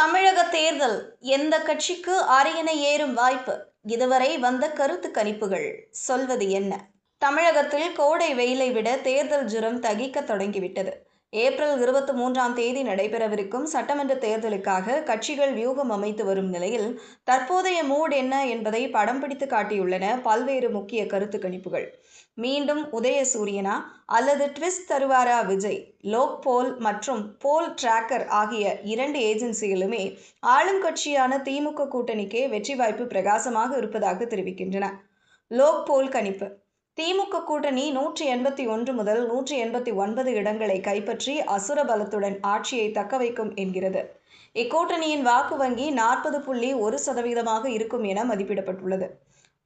தமிழக தேர்தல் எந்த கட்சிக்கு அரியணை ஏறும் வாய்ப்பு? இதுவரை வந்த கருத்து கணிப்புகள் சொல்வது என்ன? தமிழகத்தில் கோடை வெயிலை விட தேர்தல் ஜுரம் தகிக்க தொடங்கிவிட்டது. ஏப்ரல் 23ஆம் தேதி நடைபெறவிருக்கும் சட்டமன்ற தேர்தலுக்காக கட்சிகள் வியூகம் அமைத்து வரும் நிலையில் தற்போதைய மூட் என்ன என்பதை படம் பிடித்து காட்டியுள்ளன பல்வேறு முக்கிய கருத்து கணிப்புகள். மீண்டும் உதயசூரியனா அல்லது ட்விஸ்ட் தருவாரா விஜய்? லோக் போல் மற்றும் போல் டிராக்கர் ஆகிய 2 ஏஜென்சிகளுமே ஆளும் கட்சியான திமுக கூட்டணிக்கே வெற்றி வாய்ப்பு பிரகாசமாக இருப்பதாக தெரிவிக்கின்றன. லோக் போல் கணிப்பு: திமுக கூட்டணி 181 முதல் 189 இடங்களை கைப்பற்றி அசுர பலத்துடன் ஆட்சியை தக்கவைக்கும் என்கிறது. இக்கூட்டணியின் வாக்கு வங்கி 40.1% இருக்கும் என மதிப்பிடப்பட்டுள்ளது.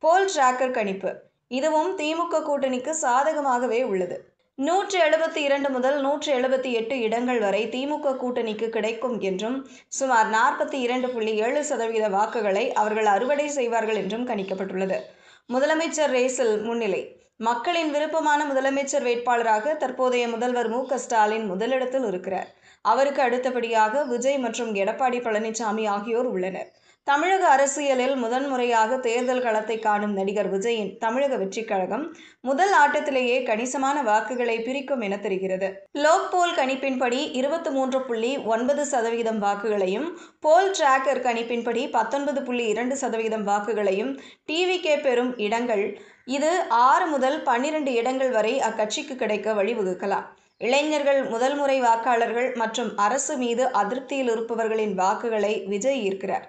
போல் டிராக்கர் கணிப்பு: இதுவும் திமுக கூட்டணிக்கு சாதகமாகவே உள்ளது. 172 முதல் 178 இடங்கள் வரை திமுக கூட்டணிக்கு கிடைக்கும் என்றும், சுமார் 42.7% வாக்குகளை அவர்கள் அறுவடை செய்வார்கள் என்றும் கணிக்கப்பட்டுள்ளது. முதலமைச்சர் ரேஸில் முன்னிலை: மக்களின் விருப்பமான முதலமைச்சர் வேட்பாளராக தற்போதைய முதல்வர் மு.க.ஸ்டாலின் முதலிடத்தில் இருக்கிறார். அவருக்கு அடுத்தபடியாக விஜய் மற்றும் எடப்பாடி பழனிசாமி ஆகியோர் உள்ளனர். தமிழக அரசியலில் முதன்முறையாக தேர்தல் களத்தை காணும் நடிகர் விஜயின் தமிழக வெற்றிக் கழகம் முதல் ஆட்டத்திலேயே கணிசமான வாக்குகளை பிரிக்கும் என தெரிகிறது. லோக் போல் கணிப்பின்படி 23.9% வாக்குகளையும், போல் டிராக்கர் கணிப்பின்படி 19.2% வாக்குகளையும் டிவிகே பெறும் இடங்கள். இது 6 முதல் 12 இடங்கள் வரை அக்கட்சிக்கு கிடைக்க வழிவகுக்கலாம். இளைஞர்கள், முதல் முறை வாக்காளர்கள் மற்றும் அரசு மீது அதிருப்தியில் இருப்பவர்களின் வாக்குகளை விஜய் ஈர்க்கிறார்.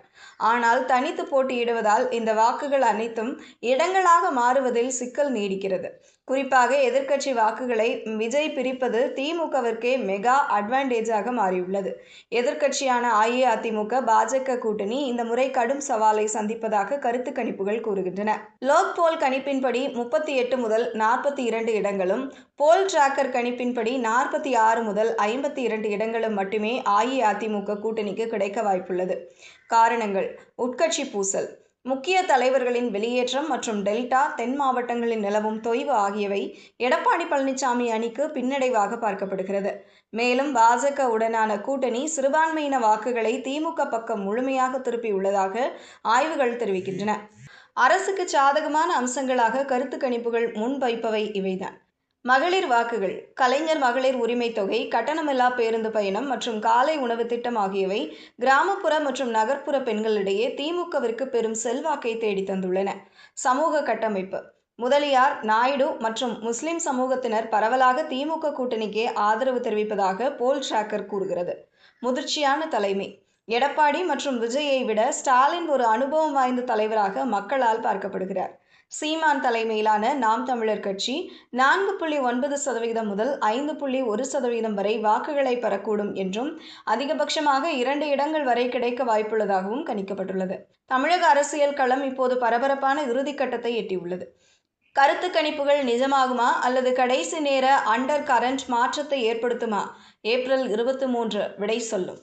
ஆனால் தனித்து போட்டியிடுவதால் இந்த வாக்குகள் அனைத்தும் இடங்களாக மாறுவதில் சிக்கல் நீடிக்கிறது. குறிப்பாக எதிர்க்கட்சி வாக்குகளை விஜய் பிரிப்பது திமுகவிற்கே மெகா அட்வான்டேஜாக மாறியுள்ளது. எதிர்க்கட்சியான அஇஅதிமுக, பாஜக கூட்டணி இந்த முறை கடும் சவாலை சந்திப்பதாக கருத்து கணிப்புகள் கூறுகின்றன. லோக் போல் கணிப்பின்படி 38 முதல் 42 இடங்களும், போல் டிராக்கர் கணிப்பின்படி 46 முதல் 52 இடங்களும் மட்டுமே அஇஅதிமுக கூட்டணிக்கு கிடைக்க வாய்ப்புள்ளது. காரணங்கள்: உட்கட்சி பூசல், முக்கிய தலைவர்களின் வெளியேற்றம் மற்றும் டெல்டா, தென் மாவட்டங்களில் நிலவும் தொய்வு ஆகியவை எடப்பாடி பழனிசாமி அணிக்கு பின்னடைவாக பார்க்கப்படுகிறது. மேலும் பாஜக உடனான கூட்டணி சிறுபான்மையின வாக்குகளை திமுக பக்கம் முழுமையாக திருப்பியுள்ளதாக ஆய்வுகள் தெரிவிக்கின்றன. அரசுக்கு சாதகமான அம்சங்களாக கருத்து கணிப்புகள் முன்வைப்பவை இவைதான்: மகளிர் வாக்குகள், கலைஞர் மகளிர் உரிமை தொகை, கட்டணமில்லா பேருந்து பயணம் மற்றும் காலை உணவு திட்டம் ஆகியவை கிராமப்புற மற்றும் நகர்ப்புற பெண்களிடையே திமுகவிற்கு பெரும் செல்வாக்கை தேடி தந்துள்ளன. சமூக கட்டமைப்பு: முதலியார், நாயுடு மற்றும் முஸ்லிம் சமூகத்தினர் பரவலாக திமுக கூட்டணிக்கே ஆதரவு தெரிவிப்பதாக போல் டிராக்கர் கூறுகிறது. முதிர்ச்சியான தலைமை: எடப்பாடி மற்றும் விஜயை விட ஸ்டாலின் ஒரு அனுபவம் வாய்ந்த தலைவராக மக்களால் பார்க்கப்படுகிறார். சீமான் தலைமையிலான நாம் தமிழர் கட்சி 4.9% முதல் 5.1% வரை வாக்குகளை பெறக்கூடும் என்றும், அதிகபட்சமாக 2 இடங்கள் வரை கிடைக்க வாய்ப்புள்ளதாகவும் கணிக்கப்பட்டுள்ளது. தமிழக அரசியல் களம் இப்போது பரபரப்பான இறுதிக்கட்டத்தை எட்டியுள்ளது. கருத்து கணிப்புகள் நிஜமாகுமா அல்லது கடைசி நேர அண்டர் கரண்ட் மாற்றத்தை ஏற்படுத்துமா? ஏப்ரல் 23 விடை சொல்லும்.